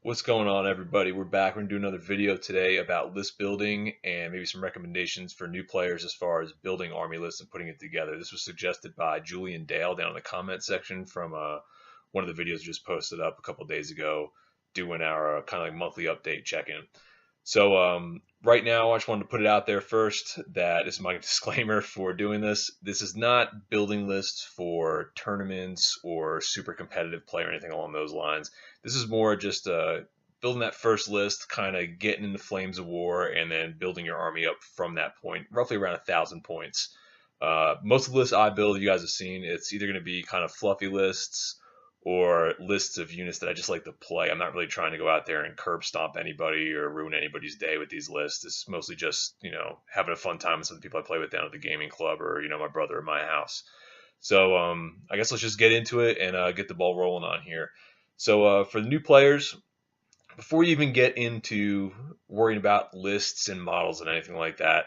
What's going on, everybody? We're back. We're going to do another video today about list building and maybe some recommendations for new players as far as building army lists and putting it together. This was suggested by Julian Dale down in the comment section from one of the videos just posted up a couple days ago, doing our kind of like monthly update check-in. So right now, I just wanted to put it out there first that this is my disclaimer for doing this. This is not building lists for tournaments or super competitive play or anything along those lines. This is more just building that first list, kind of getting into Flames of War, and then building your army up from that point, roughly around 1,000 points. Most of the lists I build, you guys have seen, it's either going to be kind of fluffy lists or lists of units that I just like to play. I'm not really trying to go out there and curb stomp anybody or ruin anybody's day with these lists. It's mostly just, having a fun time with some of the people I play with down at the gaming club or, my brother in my house. So I guess let's just get into it and get the ball rolling on here. So for the new players, before you even get into worrying about lists and models and anything like that,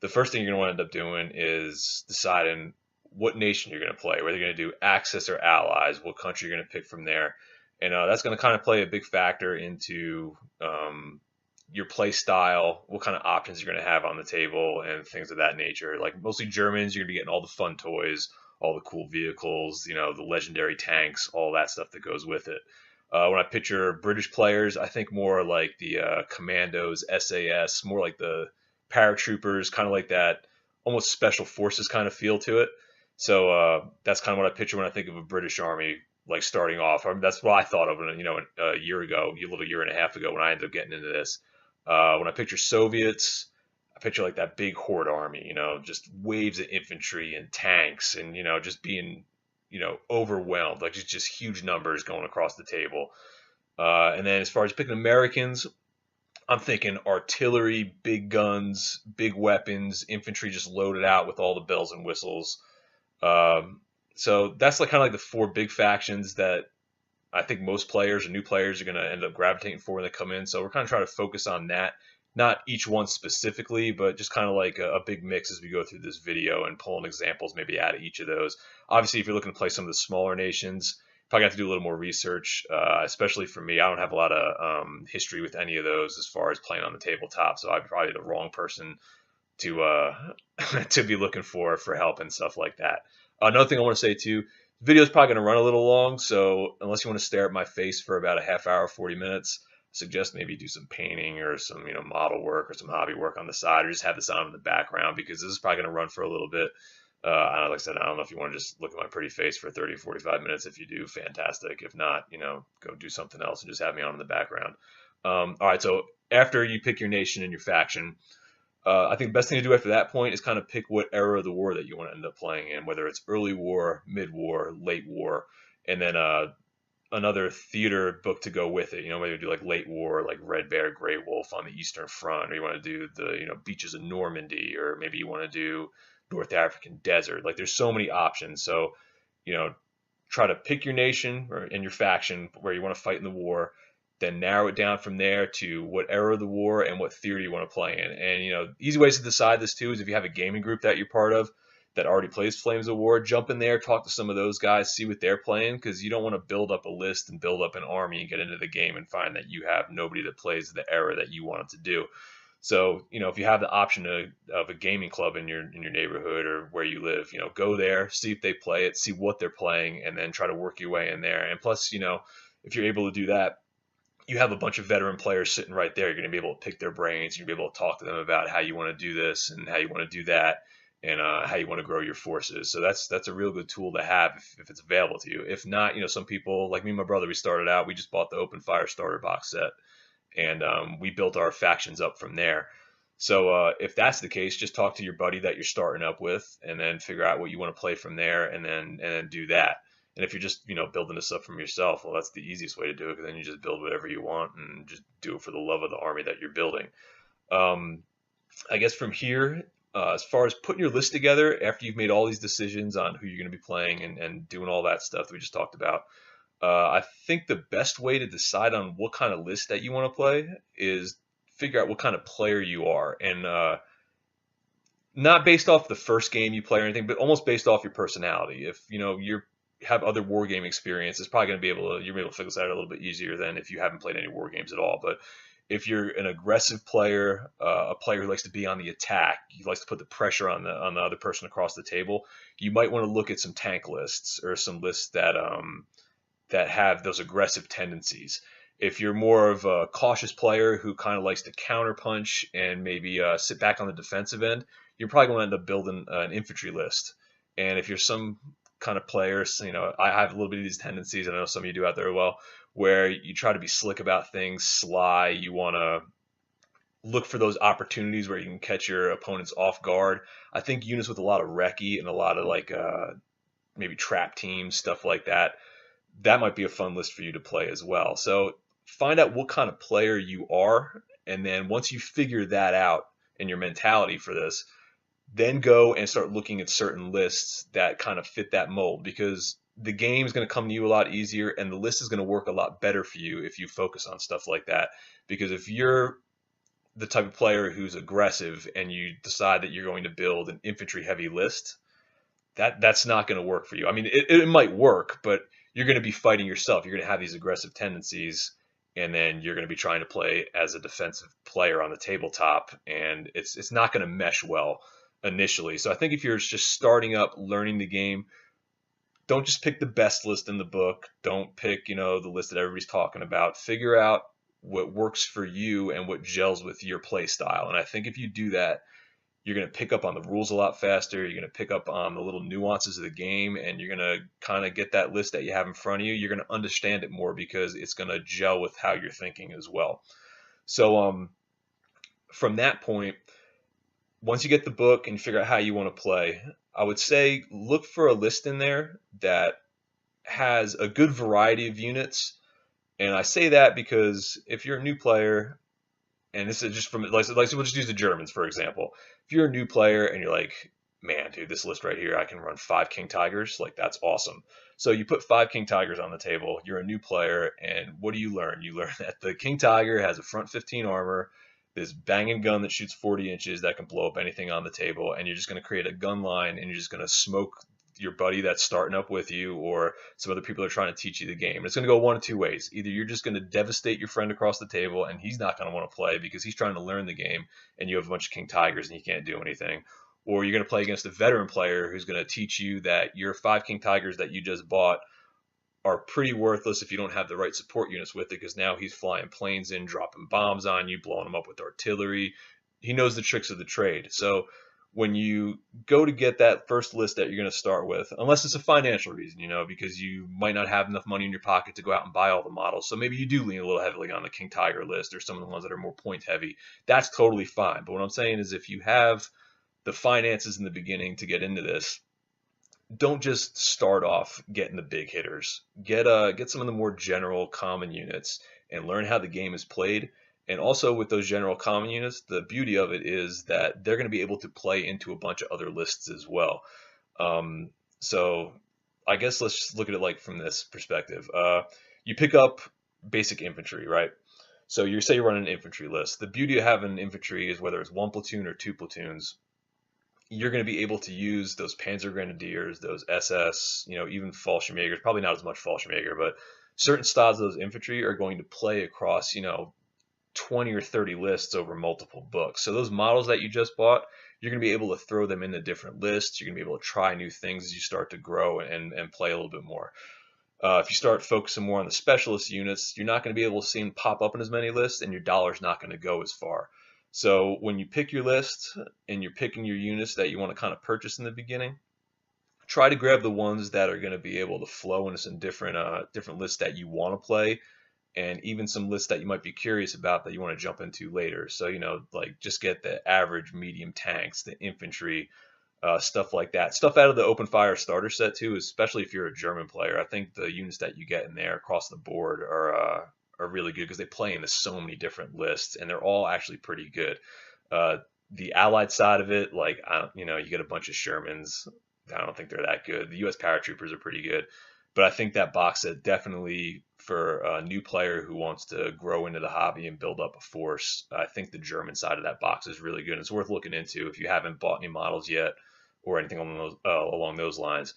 the first thing you're going to end up doing is deciding what nation you're going to play, whether you're going to do Axis or Allies, what country you're going to pick from there. And that's going to kind of play a big factor into your play style, what kind of options you're going to have on the table, and things of that nature. Like mostly Germans, you're going to be getting all the fun toys, all the cool vehicles, the legendary tanks, all that stuff that goes with it. When I picture British players, I think more like the Commandos, SAS, more like the paratroopers, kind of like that almost special forces kind of feel to it. So that's kind of what I picture when I think of a British army, like starting off. I mean, that's what I thought of, a year ago, a little year and a half ago when I ended up getting into this. When I picture Soviets, I picture like that big horde army, just waves of infantry and tanks and, just being, overwhelmed, like just huge numbers going across the table. And then as far as picking Americans, I'm thinking artillery, big guns, big weapons, infantry just loaded out with all the bells and whistles. So that's like kind of like the four big factions that I think most players or new players are going to end up gravitating for when they come in. So we're kind of trying to focus on that, not each one specifically, but just kind of like a big mix as we go through this video and pulling examples maybe out of each of those. Obviously, if you're looking to play some of the smaller nations, probably have to do a little more research, especially for me. I don't have a lot of history with any of those as far as playing on the tabletop, so I'm probably the wrong person to to be looking for help and stuff like that. Another thing I want to say too, the video is probably going to run a little long, so unless you want to stare at my face for about a half hour, 40 minutes, I suggest maybe do some painting or some model work or some hobby work on the side, or just have this on in the background because this is probably going to run for a little bit. Like I said, I don't know if you want to just look at my pretty face for 30 or 45 minutes. If you do, fantastic. If not, go do something else and just have me on in the background. All right, so after you pick your nation and your faction, I think the best thing to do after that point is kind of pick what era of the war that you want to end up playing in, whether it's early war, mid-war, late war, and then another theater book to go with it. Whether you do like late war, like Red Bear, Grey Wolf on the Eastern Front, or you want to do the beaches of Normandy, or maybe you want to do North African desert. Like there's so many options. So try to pick your nation and your faction where you want to fight in the war, then narrow it down from there to what era of the war and what theater you want to play in. And easy ways to decide this too is if you have a gaming group that you're part of that already plays Flames of War, jump in there, talk to some of those guys, see what they're playing, because you don't want to build up a list and build up an army and get into the game and find that you have nobody that plays the era that you want it to do. So, if you have the option of a gaming club in your neighborhood or where you live, go there, see if they play it, see what they're playing, and then try to work your way in there. And plus, if you're able to do that, you have a bunch of veteran players sitting right there. You're going to be able to pick their brains. You're going to be able to talk to them about how you want to do this and how you want to do that and how you want to grow your forces. So that's a real good tool to have if it's available to you. If not, some people, like me and my brother, we started out, we just bought the Open Fire starter box set, and we built our factions up from there. So if that's the case, just talk to your buddy that you're starting up with and then figure out what you want to play from there and then do that. And if you're just, building this up from yourself, well, that's the easiest way to do it, because then you just build whatever you want and just do it for the love of the army that you're building. I guess from here, as far as putting your list together, after you've made all these decisions on who you're going to be playing and doing all that stuff that we just talked about, I think the best way to decide on what kind of list that you want to play is figure out what kind of player you are. And not based off the first game you play or anything, but almost based off your personality. If, you're have other wargame experience, it's probably going to be able to, you're able to figure this out a little bit easier than if you haven't played any war games at all. But if you're an aggressive player, a player who likes to be on the attack, he likes to put the pressure on the other person across the table, you might want to look at some tank lists or some lists that have those aggressive tendencies. If you're more of a cautious player who kind of likes to counterpunch and maybe sit back on the defensive end, you're probably going to end up building an infantry list. And if you're some kind of players, I have a little bit of these tendencies, and I know some of you do out there as well, where you try to be slick about things, sly. You want to look for those opportunities where you can catch your opponents off guard. I think units with a lot of recce and a lot of like maybe trap teams, stuff like that, that might be a fun list for you to play as well. So find out what kind of player you are, and then once you figure that out and your mentality for this, then go and start looking at certain lists that kind of fit that mold, because the game is going to come to you a lot easier and the list is going to work a lot better for you if you focus on stuff like that. Because if you're the type of player who's aggressive and you decide that you're going to build an infantry heavy list, that's not going to work for you. I mean, it might work, but you're going to be fighting yourself. You're going to have these aggressive tendencies, and then you're going to be trying to play as a defensive player on the tabletop, and it's not going to mesh well initially. So I think if you're just starting up learning the game, don't just pick the best list in the book. Don't pick, the list that everybody's talking about. Figure out what works for you and what gels with your play style. And I think if you do that, you're going to pick up on the rules a lot faster. You're going to pick up on the little nuances of the game, and you're going to kind of get that list that you have in front of you. You're going to understand it more because it's going to gel with how you're thinking as well. So from that point, once you get the book and figure out how you want to play, I would say look for a list in there that has a good variety of units. And I say that because if you're a new player, and this is just from like we'll just use the Germans for example. If you're a new player and you're like, man, dude, this list right here, I can run 5 King Tigers, like that's awesome. So you put 5 King Tigers on the table. You're a new player, and what do you learn? You learn that the King Tiger has a front 15 armor, this banging gun that shoots 40 inches that can blow up anything on the table, and you're just going to create a gun line, and you're just going to smoke your buddy that's starting up with you, or some other people are trying to teach you the game. And it's going to go one of two ways. Either you're just going to devastate your friend across the table, and he's not going to want to play because he's trying to learn the game, and you have a bunch of King Tigers and he can't do anything. Or you're going to play against a veteran player who's going to teach you that your 5 King Tigers that you just bought are pretty worthless if you don't have the right support units with it, because now he's flying planes in, dropping bombs on you, blowing them up with artillery. He knows the tricks of the trade. So when you go to get that first list that you're going to start with, unless it's a financial reason, because you might not have enough money in your pocket to go out and buy all the models. So maybe you do lean a little heavily on the King Tiger list or some of the ones that are more point heavy. That's totally fine. But what I'm saying is if you have the finances in the beginning to get into this, don't just start off getting the big hitters. Get some of the more general common units and learn how the game is played. And also with those general common units, the beauty of it is that they're going to be able to play into a bunch of other lists as well. So I guess let's just look at it like from this perspective. You pick up basic infantry, right? So you say you're running an infantry list. The beauty of having infantry is whether it's 1 platoon or 2 platoons, you're going to be able to use those Panzer Grenadiers, those SS, even Fallschirmjägers, probably not as much Fallschirmjäger, but certain styles of those infantry are going to play across, 20 or 30 lists over multiple books. So those models that you just bought, you're going to be able to throw them into different lists. You're going to be able to try new things as you start to grow and play a little bit more. If you start focusing more on the specialist units, you're not going to be able to see them pop up in as many lists, and your dollar's not going to go as far. So when you pick your list and you're picking your units that you want to kind of purchase in the beginning, try to grab the ones that are going to be able to flow into some different lists that you want to play, and even some lists that you might be curious about that you want to jump into later. So, like just get the average medium tanks, the infantry, stuff like that. Stuff out of the open fire starter set too, especially if you're a German player. I think the units that you get in there across the board are really good because they play into so many different lists, and they're all actually pretty good. The Allied side of it, like, you get a bunch of Shermans. I don't think they're that good. The U.S. paratroopers are pretty good. But I think that box set definitely for a new player who wants to grow into the hobby and build up a force, I think the German side of that box is really good. It's worth looking into if you haven't bought any models yet or anything along those lines.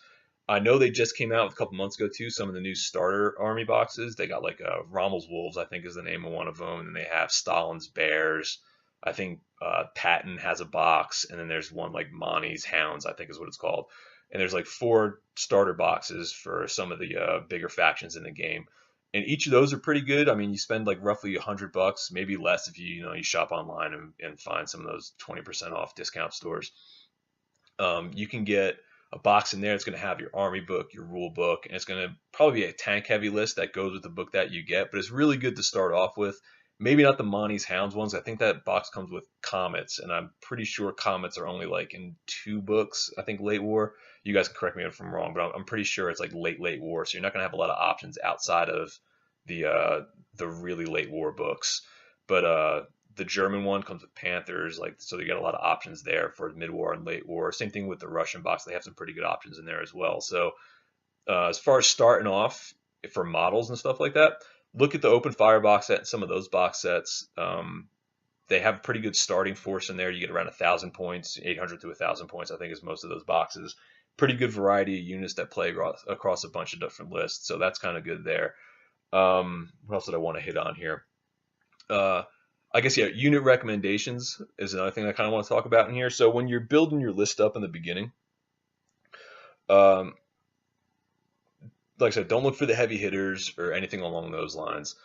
I know they just came out a couple months ago too. Some of the new starter army boxes. They got like Rommel's Wolves, I think is the name of one of them, and then they have Stalin's Bears. I think Patton has a box, and then there's one like Monty's Hounds, I think is what it's called. And there's like 4 starter boxes for some of the bigger factions in the game, and each of those are pretty good. I mean, you spend like roughly $100, maybe less if you shop online and find some of those 20% off discount stores. You can get a box in there that's going to have your army book, your rule book, and it's going to probably be a tank heavy list that goes with the book that you get, but it's really good to start off with. Maybe not the Monty's Hounds ones. I think that box comes with Comets, and I'm pretty sure Comets are only like in 2 books, I think late war. You guys can correct me if I'm wrong, but I'm pretty sure it's like late war, so you're not going to have a lot of options outside of the really late war books. But the German one comes with Panthers, like, so you got a lot of options there for mid-war and late war. Same thing with the Russian box; they have some pretty good options in there as well. So as far as starting off for models and stuff like that, look at the open fire box set and some of those box sets. They have a pretty good starting force in there. You get around 1,000 points, 800 to 1,000 points, I think is most of those boxes. Pretty good variety of units that play across a bunch of different lists, so that's kind of good there. What else did I want to hit on here? I guess, yeah, unit recommendations is another thing I kind of want to talk about in here. So when you're building your list up in the beginning, like I said, don't look for the heavy hitters or anything along those lines.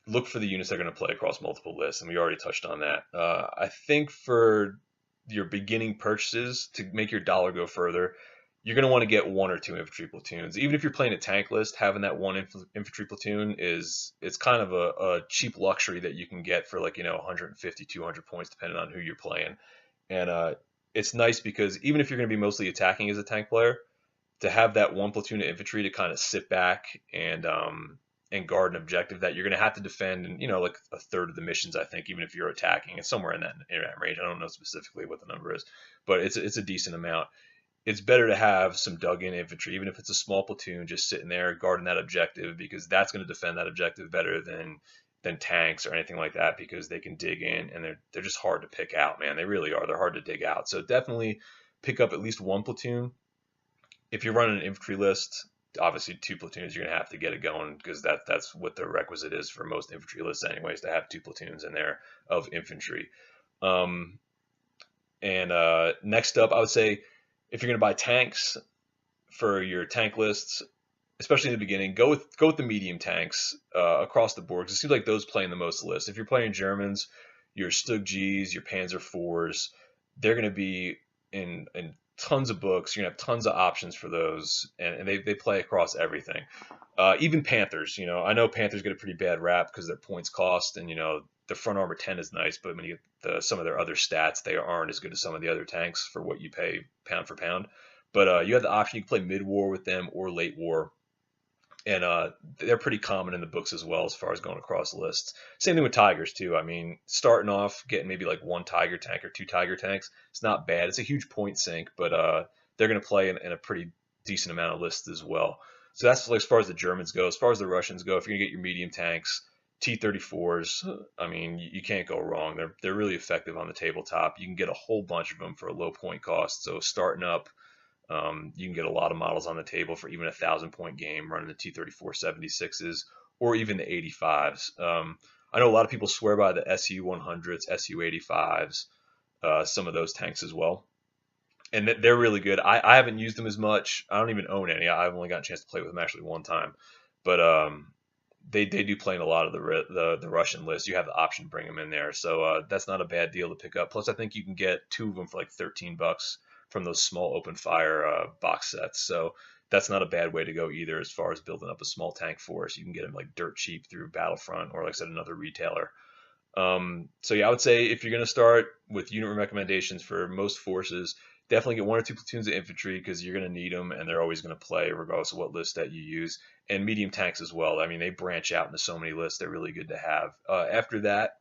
Look for the units that are going to play across multiple lists, and we already touched on that. I think for your beginning purchases, to make your dollar go further, you're going to want to get 1 or 2 infantry platoons. Even if you're playing a tank list, having that 1 infantry platoon it's kind of a cheap luxury that you can get for like 150, 200 points depending on who you're playing. And it's nice because even if you're going to be mostly attacking as a tank player, to have that 1 platoon of infantry to kind of sit back and guard an objective that you're going to have to defend, and like a third of the missions, I think, even if you're attacking, it's somewhere in that range. I don't know specifically what the number is, but it's a decent amount. It's better to have some dug-in infantry, even if it's a small platoon, just sitting there guarding that objective, because that's going to defend that objective better than tanks or anything like that, because they can dig in, and they're just hard to pick out, man. They really are. They're hard to dig out. So definitely pick up at least 1 platoon. If you're running an infantry list, obviously 2 platoons, you're going to have to get it going, because that's what the requisite is for most infantry lists anyways, to have 2 platoons in there of infantry. Next up, I would say, if you're going to buy tanks for your tank lists, especially in the beginning, go with the medium tanks across the board, because it seems like those play in the most lists. If you're playing Germans, your Stug Gs, your Panzer IVs, they're going to be in tons of books. You're going to have tons of options for those, and they play across everything. Even Panthers, I know Panthers get a pretty bad rap because their points cost, and the front armor 10 is nice, but when you get some of their other stats, they aren't as good as some of the other tanks for what you pay pound for pound. But you have the option, you can play mid-war with them or late war, and they're pretty common in the books as well as far as going across lists. Same thing with Tigers too. I mean, starting off getting maybe like 1 Tiger tank or 2 Tiger tanks, it's not bad. It's a huge point sink, but they're going to play in a pretty decent amount of lists as well. So that's like as far as the Germans go. As far as the Russians go, if you're going to get your medium tanks, T-34s, I mean, you can't go wrong. They're really effective on the tabletop. You can get a whole bunch of them for a low point cost. So starting up, you can get a lot of models on the table for even a 1,000-point game running the T-34 76s or even the 85s. I know a lot of people swear by the SU-100s, SU-85s, some of those tanks as well. And they're really good. I haven't used them as much. I don't even own any. I've only got a chance to play with them actually 1 time. But they do play in a lot of the Russian list. You have the option to bring them in there. So that's not a bad deal to pick up. Plus, I think you can get 2 of them for like $13 from those small open fire box sets. So that's not a bad way to go either as far as building up a small tank force. You can get them like dirt cheap through Battlefront or, like I said, another retailer. So yeah, I would say if you're going to start with unit recommendations for most forces, definitely get 1 or 2 platoons of infantry, because you're going to need them and they're always going to play regardless of what list that you use. And medium tanks as well. I mean, they branch out into so many lists. They're really good to have. After that,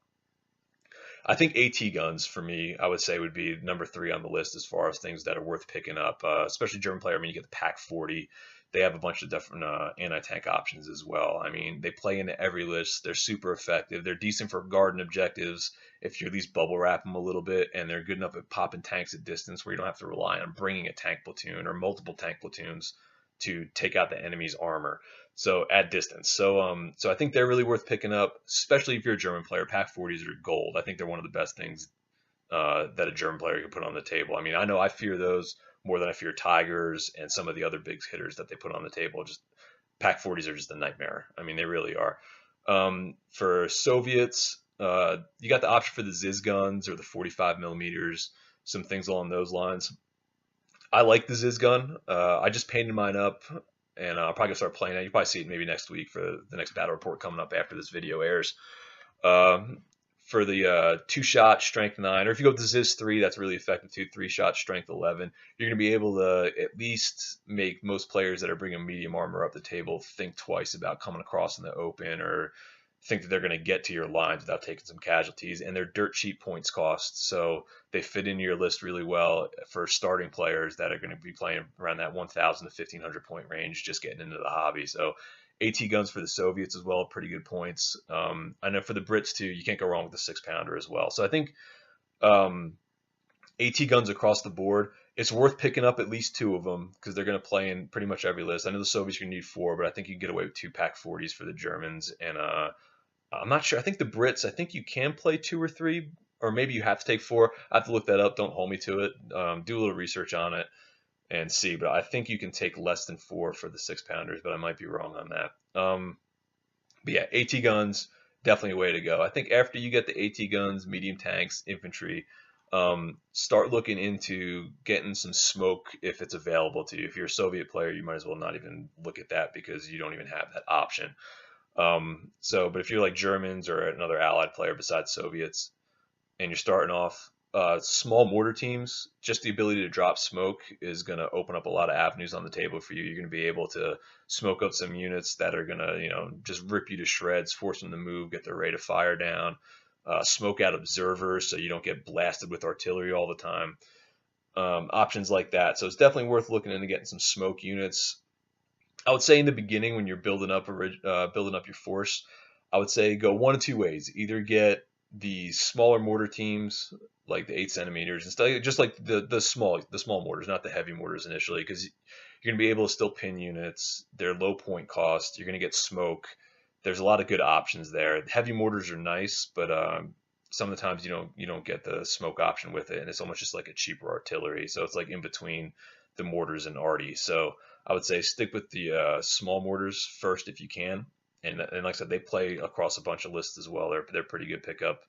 I think AT guns for me, I would say, would be number 3 on the list as far as things that are worth picking up, especially German player. I mean, you get the Pack 40, they have a bunch of different anti-tank options as well. I mean, they play into every list. They're super effective. They're decent for guarding objectives if you at least bubble wrap them a little bit, and they're good enough at popping tanks at distance where you don't have to rely on bringing a tank platoon or multiple tank platoons to take out the enemy's armor. So at distance. So I think they're really worth picking up, especially if you're a German player. Pack 40s are gold. I think they're one of the best things that a German player can put on the table. I mean, I know I fear those more than I fear Tigers and some of the other big hitters that they put on the table. Just Pack 40s are just a nightmare. I mean, they really are. For Soviets, you got the option for the Ziz guns or the 45 millimeters, some things along those lines. I like the Ziz gun. I just painted mine up, and I'll probably start playing it. You'll probably see it maybe next week for the next battle report coming up after this video airs. For the 2-shot strength 9, or if you go with the Ziz 3, that's really effective too. 3-shot strength 11. You're going to be able to at least make most players that are bringing medium armor up the table think twice about coming across in the open, or think that they're going to get to your lines without taking some casualties. And they're dirt cheap points cost, so they fit into your list really well for starting players that are going to be playing around that 1,000 to 1,500 point range, just getting into the hobby. So AT guns for the Soviets as well, pretty good points. I know for the Brits too, you can't go wrong with the 6-pounder as well. So I think AT guns across the board, it's worth picking up at least 2 of them because they're going to play in pretty much every list. I know the Soviets are going to need 4, but I think you can get away with 2 Pack 40s for the Germans. And I'm not sure. I think the Brits, I think you can play 2 or 3, or maybe you have to take 4. I have to look that up. Don't hold me to it. Do a little research on it and see. But I think you can take less than 4 for the 6-pounders, but I might be wrong on that. But yeah, AT guns, definitely a way to go. I think after you get the AT guns, medium tanks, infantry, start looking into getting some smoke if it's available to you. If you're a Soviet player, you might as well not even look at that because you don't even have that option. But if you're like Germans or another allied player besides Soviets, and you're starting off small mortar teams, just the ability to drop smoke is going to open up a lot of avenues on the table for you. You're going to be able to smoke up some units that are going to, just rip you to shreds, force them to move, get their rate of fire down, smoke out observers so you don't get blasted with artillery all the time. Options like that. So it's definitely worth looking into getting some smoke units. I would say in the beginning when you're building up your force, I would say go one of 2 ways. Either get the smaller mortar teams like the 8 centimeters and stuff, just like the small mortars, not the heavy mortars initially, because you're going to be able to still pin units. They're low point cost. You're going to get smoke. There's a lot of good options there. Heavy mortars are nice, but some of the times you don't get the smoke option with it, and it's almost just like a cheaper artillery. So it's like in between the mortars and arty. So I would say stick with the small mortars first if you can. And like I said, they play across a bunch of lists as well. They're pretty good pickup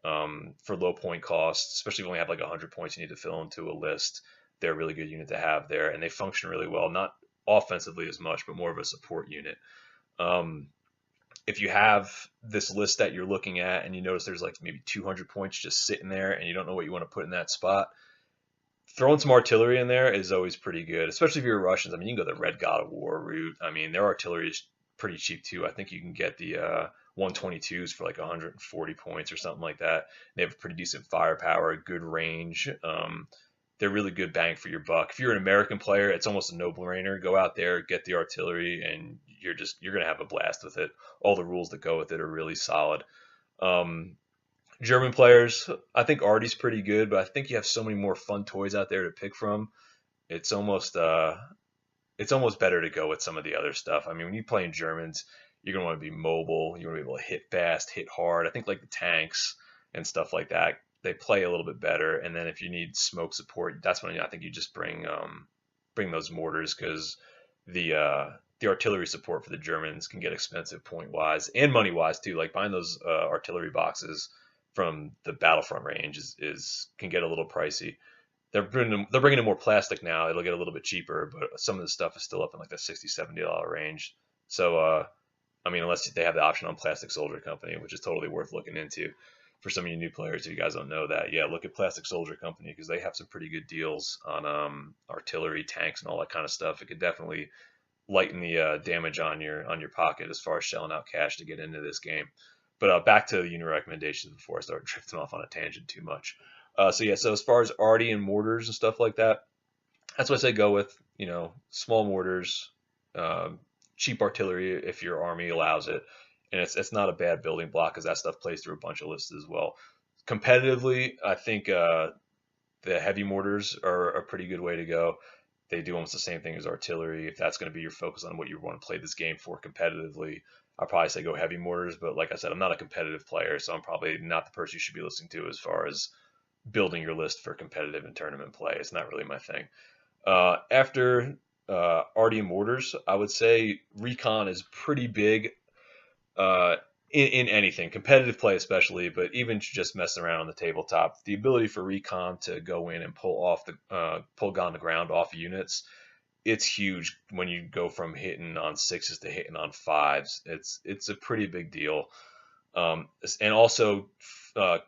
for low point costs, especially if you only have like 100 points you need to fill into a list. They're a really good unit to have there, and they function really well. Not offensively as much, but more of a support unit. If you have this list that you're looking at and you notice there's like maybe 200 points just sitting there and you don't know what you want to put in that spot, throwing some artillery in there is always pretty good, especially if you're Russians. I mean, you can go the Red God of War route. I mean, their artillery is pretty cheap too. I think you can get the 122s for like 140 points or something like that. They have pretty decent firepower, good range. They're really good bang for your buck. If you're an American player, it's almost a no-brainer. Go out there, get the artillery, and you're gonna have a blast with it. All the rules that go with it are really solid. German players, I think Arty's pretty good, but I think you have so many more fun toys out there to pick from. It's almost better to go with some of the other stuff. I mean, when you play in Germans, you're gonna want to be mobile. You want to be able to hit fast, hit hard. I think like the tanks and stuff like that, they play a little bit better. And then if you need smoke support, that's when I think you just bring those mortars, because the artillery support for the Germans can get expensive point wise and money wise too. Like buying those artillery boxes from the Battlefront range can get a little pricey. They're bringing in more plastic now. It'll get a little bit cheaper, but some of the stuff is still up in like the $60, $70 range. So I mean, unless they have the option on Plastic Soldier Company, which is totally worth looking into for some of you new players. If you guys don't know that, yeah, look at Plastic Soldier Company because they have some pretty good deals on artillery, tanks, and all that kind of stuff. It could definitely lighten the damage on your pocket as far as shelling out cash to get into this game. But back to the unit recommendations before I start drifting off on a tangent too much. So as far as arty and mortars and stuff like that, that's what I say go with. Small mortars, cheap artillery if your army allows it, and it's not a bad building block because that stuff plays through a bunch of lists as well. Competitively, I think the heavy mortars are a pretty good way to go. They do almost the same thing as artillery. If that's going to be your focus on what you want to play this game for competitively, I'll probably say go heavy mortars. But like I said, I'm not a competitive player, so I'm probably not the person you should be listening to as far as building your list for competitive and tournament play. It's not really my thing. After arty and mortars, I would say recon is pretty big uh, in anything, competitive play especially, but even just messing around on the tabletop. The ability for recon to go in and pull on the ground off units, it's huge when you go from hitting on sixes to hitting on fives. It's a pretty big deal. And also uh,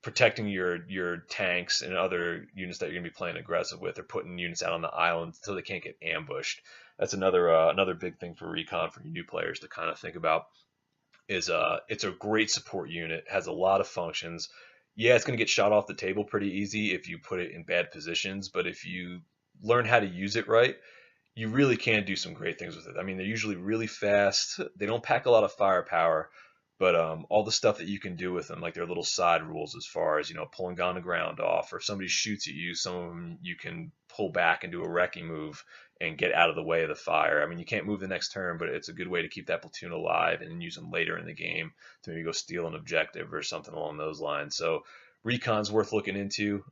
protecting your tanks and other units that you're gonna be playing aggressive with, or putting units out on the island so they can't get ambushed. That's another big thing for recon for new players to kind of think about. Is it's a great support unit, has a lot of functions. Yeah, it's going to get shot off the table pretty easy if you put it in bad positions, but if you learn how to use it right, you really can do some great things with it. I mean, they're usually really fast. They don't pack a lot of firepower, but all the stuff that you can do with them, like their little side rules as far as, pulling on the ground off, or if somebody shoots at you, some of them you can pull back and do a wrecking move and get out of the way of the fire. I mean, you can't move the next turn, but it's a good way to keep that platoon alive and use them later in the game to maybe go steal an objective or something along those lines. So recon's worth looking into.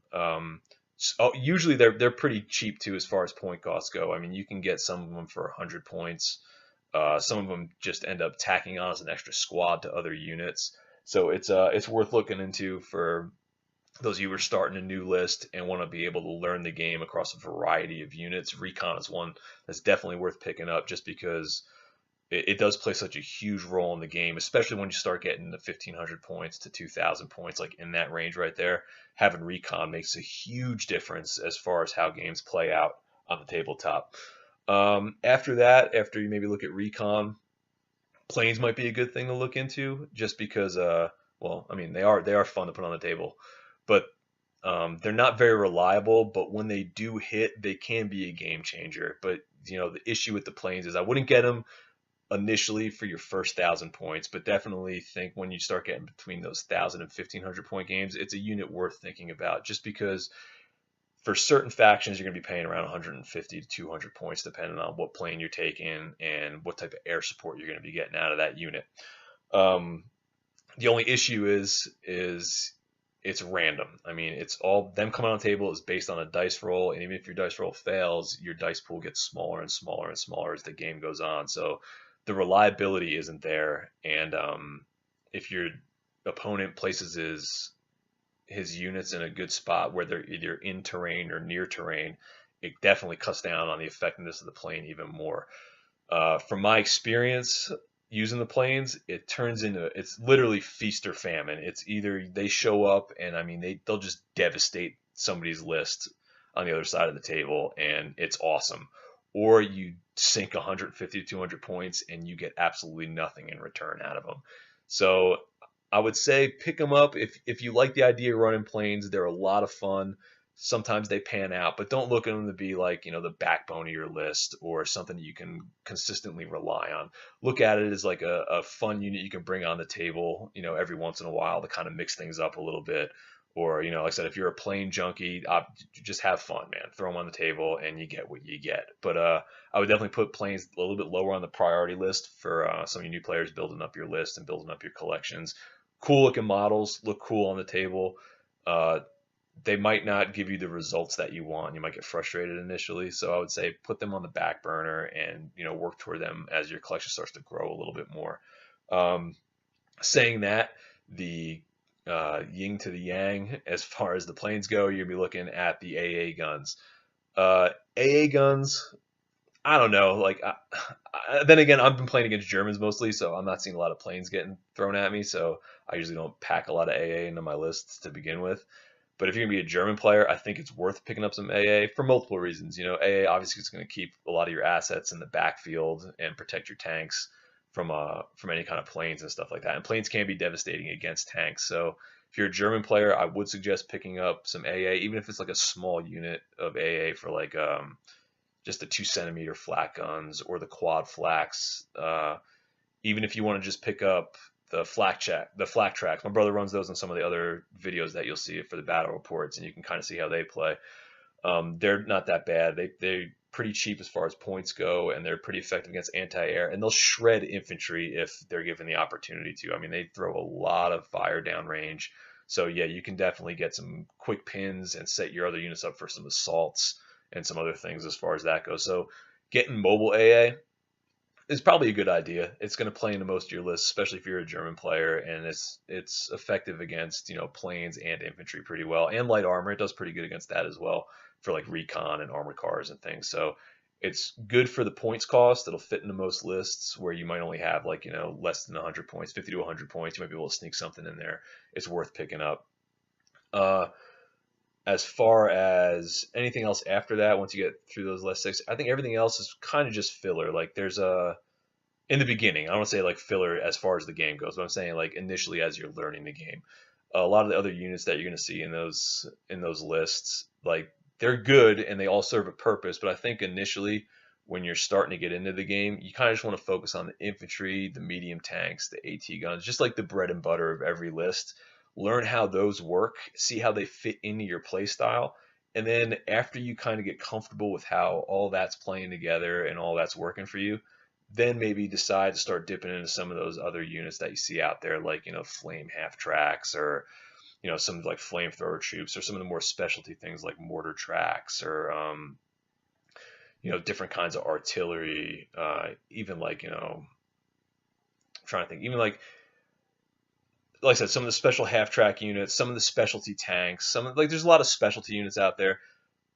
Usually they're pretty cheap too as far as point costs go. I mean, you can get some of them for 100 points. Some of them just end up tacking on as an extra squad to other units. So it's worth looking into for those of you who are starting a new list and want to be able to learn the game across a variety of units. Recon is one that's definitely worth picking up just because it does play such a huge role in the game, especially when you start getting the 1,500 points to 2,000 points, like in that range right there. Having recon makes a huge difference as far as how games play out on the tabletop. After that, after you maybe look at recon, planes might be a good thing to look into, just because, well, I mean, they are fun to put on the table, but they're not very reliable. But when they do hit, they can be a game changer. But the issue with the planes is I wouldn't get them initially for your first 1,000 points, but definitely think when you start getting between those 1,000 and 1,500 point games, it's a unit worth thinking about, just because for certain factions you're going to be paying around 150 to 200 points depending on what plane you're taking and what type of air support you're going to be getting out of that unit. The only issue is it's random. I mean, it's all them coming on the table is based on a dice roll, and even if your dice roll fails, your dice pool gets smaller and smaller and smaller as the game goes on. So the reliability isn't there, and if your opponent places his units in a good spot where they're either in terrain or near terrain, it definitely cuts down on the effectiveness of the plane even more. From my experience using the planes, it's literally feast or famine. It's either they show up and I mean they'll just devastate somebody's list on the other side of the table and it's awesome, or you sink 150 to 200 points and you get absolutely nothing in return out of them. So I would say pick them up if you like the idea of running planes. They're a lot of fun. Sometimes they pan out, but don't look at them to be like, the backbone of your list or something that you can consistently rely on. Look at it as like a fun unit you can bring on the table, every once in a while to kind of mix things up a little bit. Or, like I said, if you're a plane junkie, just have fun, man. Throw them on the table and you get what you get. But I would definitely put planes a little bit lower on the priority list for some of you new players building up your list and building up your collections. Cool looking models, look cool on the table. They might not give you the results that you want. You might get frustrated initially. So I would say put them on the back burner and, work toward them as your collection starts to grow a little bit more. Saying that, the yin to the yang, as far as the planes go, you'll be looking at the AA guns. AA guns, I don't know. Like, then again, I've been playing against Germans mostly, so I'm not seeing a lot of planes getting thrown at me. So I usually don't pack a lot of AA into my lists to begin with. But if you're gonna be a German player, I think it's worth picking up some AA for multiple reasons. AA obviously is going to keep a lot of your assets in the backfield and protect your tanks from any kind of planes and stuff like that. And planes can be devastating against tanks. So if you're a German player, I would suggest picking up some AA, even if it's like a small unit of AA for like just the 2 centimeter flat guns or the quad flaks. Even if you want to just pick up the flak tracks. My brother runs those in some of the other videos that you'll see for the battle reports, and you can kind of see how they play. They're not that bad. They're pretty cheap as far as points go, and they're pretty effective against anti-air, and they'll shred infantry if they're given the opportunity to. I mean, they throw a lot of fire down range. So yeah, you can definitely get some quick pins and set your other units up for some assaults and some other things as far as that goes. So getting mobile AA is probably a good idea. It's going to play into most of your lists, especially if you're a German player, and it's effective against, you know, planes and infantry pretty well, and light armor. It does pretty good against that as well for like recon and armored cars and things. So it's good for the points cost. It'll fit into most lists where you might only have like, you know, less than 100 points, 50 to 100 points. You might be able to sneak something in there. It's worth picking up. As far as anything else after that, once you get through those last 6, I think everything else is kind of just filler. Like there's in the beginning, I don't want to say like filler as far as the game goes, but I'm saying like initially as you're learning the game. A lot of the other units that you're going to see in those lists, like they're good and they all serve a purpose, but I think initially when you're starting to get into the game, you kind of just want to focus on the infantry, the medium tanks, the AT guns, just like the bread and butter of every list. Learn how those work, see how they fit into your play style, and then after you kind of get comfortable with how all that's playing together and all that's working for you, then maybe decide to start dipping into some of those other units that you see out there, like, you know, flame half tracks, or, you know, some like flamethrower troops, or some of the more specialty things like mortar tracks, or you know, different kinds of artillery, even like, you know, I'm trying to think, even like I said, some of the special half track units, some of the specialty tanks, there's a lot of specialty units out there.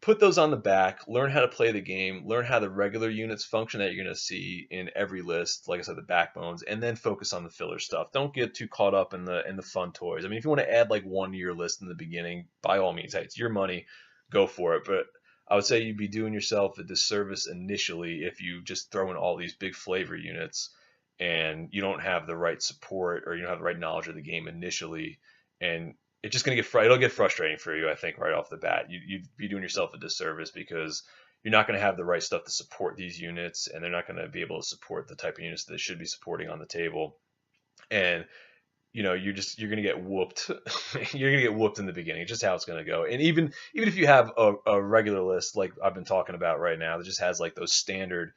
Put those on the back, learn how to play the game, learn how the regular units function that you're going to see in every list, like I said, the backbones, and then focus on the filler stuff. Don't get too caught up in the fun toys. I mean, if you want to add like one to your list in the beginning, by all means, hey, it's your money, go for it. But I would say you'd be doing yourself a disservice initially if you just throw in all these big flavor units and you don't have the right support, or you don't have the right knowledge of the game initially, and it's just going to it'll get frustrating for you, I think, right off the bat. You'd be doing yourself a disservice because you're not going to have the right stuff to support these units, and they're not going to be able to support the type of units that they should be supporting on the table. And, you know, you're going to get whooped. You're going to get whooped in the beginning. It's just how it's going to go. And even if you have a regular list like I've been talking about right now that just has like those standard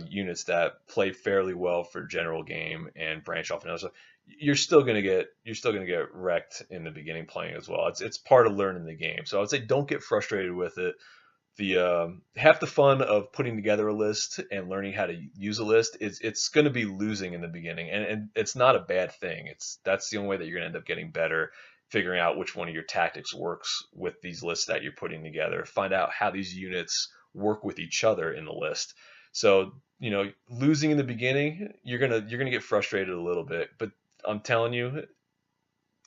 units that play fairly well for general game and branch off and other stuff, you're still gonna get wrecked in the beginning playing as well. It's part of learning the game. So I would say don't get frustrated with it. The half the fun of putting together a list and learning how to use a list is it's going to be losing in the beginning, and it's not a bad thing. That's the only way that you're going to end up getting better, figuring out which one of your tactics works with these lists that you're putting together. Find out how these units work with each other in the list. So, you know, losing in the beginning, you're gonna get frustrated a little bit, but I'm telling you,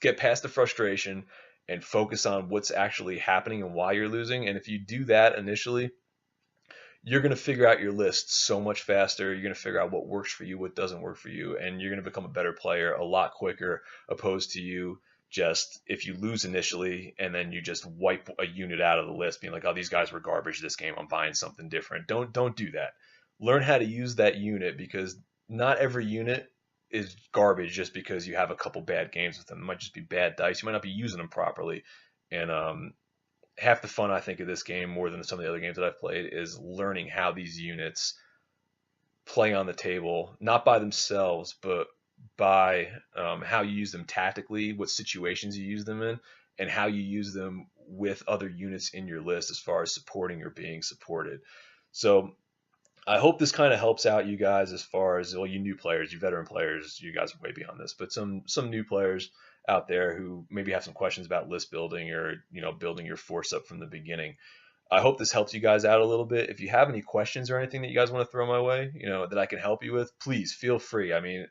get past the frustration and focus on what's actually happening and why you're losing. And if you do that initially, you're going to figure out your list so much faster. You're going to figure out what works for you, what doesn't work for you, and you're going to become a better player a lot quicker, opposed to you just if you lose initially and then you just wipe a unit out of the list being like, oh, these guys were garbage this game, I'm buying something different. Don't do that. Learn how to use that unit, because not every unit is garbage just because you have a couple bad games with them. It might just be bad dice. You might not be using them properly. And half the fun, I think, of this game, more than some of the other games that I've played, is learning how these units play on the table, not by themselves, but by how you use them tactically, what situations you use them in, and how you use them with other units in your list as far as supporting or being supported. So I hope this kind of helps out you guys as far as, well, you new players, you veteran players, you guys are way beyond this, but some new players out there who maybe have some questions about list building, or, you know, building your force up from the beginning. I hope this helps you guys out a little bit. If you have any questions or anything that you guys want to throw my way, you know, that I can help you with, please feel free. I mean,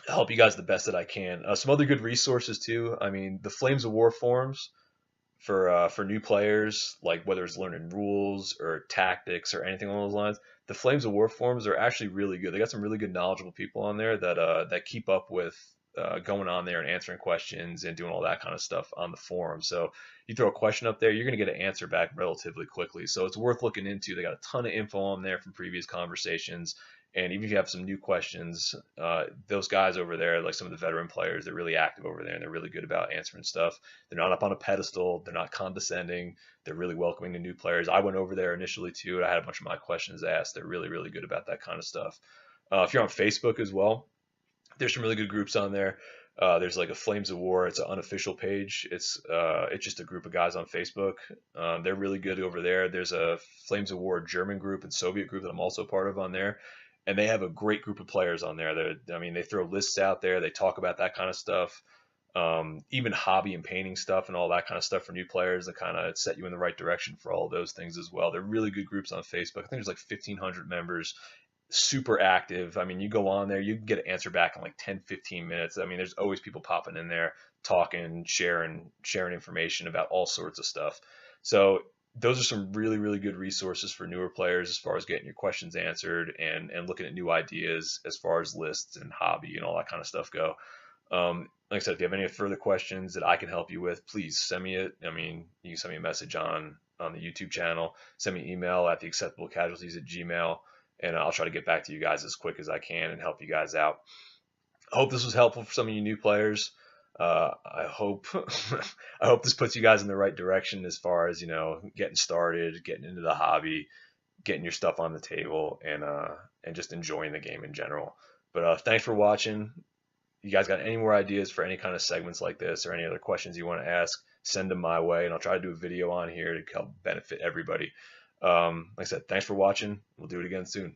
I'll help you guys the best that I can. Some other good resources too. I mean, the Flames of War forums for new players, like whether it's learning rules or tactics or anything along those lines, the Flames of War forums are actually really good. They got some really good knowledgeable people on there that that keep up with going on there and answering questions and doing all that kind of stuff on the forum. So you throw a question up there, you're going to get an answer back relatively quickly. So it's worth looking into. They got a ton of info on there from previous conversations. And even if you have some new questions, those guys over there, like some of the veteran players, they're really active over there and they're really good about answering stuff. They're not up on a pedestal. They're not condescending. They're really welcoming to new players. I went over there initially too, and I had a bunch of my questions asked. They're really, really good about that kind of stuff. If you're on Facebook as well, there's some really good groups on there. There's like a Flames of War. It's an unofficial page. It's just a group of guys on Facebook. They're really good over there. There's a Flames of War German group and Soviet group that I'm also part of on there, and they have a great group of players on there. I mean, they throw lists out there. They talk about that kind of stuff, even hobby and painting stuff and all that kind of stuff for new players that kind of set you in the right direction for all of those things as well. They're really good groups on Facebook. I think there's like 1,500 members, super active. I mean, you go on there, you can get an answer back in like 10, 15 minutes. I mean, there's always people popping in there, talking, sharing information about all sorts of stuff. So those are some really, really good resources for newer players as far as getting your questions answered and looking at new ideas as far as lists and hobby and all that kind of stuff go. Like I said, if you have any further questions that I can help you with, please send me it. I mean, you can send me a message on the YouTube channel, send me an email at theacceptablecasualties@gmail.com, and I'll try to get back to you guys as quick as I can and help you guys out. I hope this was helpful for some of you new players. I hope I hope this puts you guys in the right direction as far as, you know, getting started, getting into the hobby, getting your stuff on the table, and just enjoying the game in general. But thanks for watching. You guys got any more ideas for any kind of segments like this or any other questions you want to ask, send them my way, and I'll try to do a video on here to help benefit everybody. Like I said, thanks for watching. We'll do it again soon.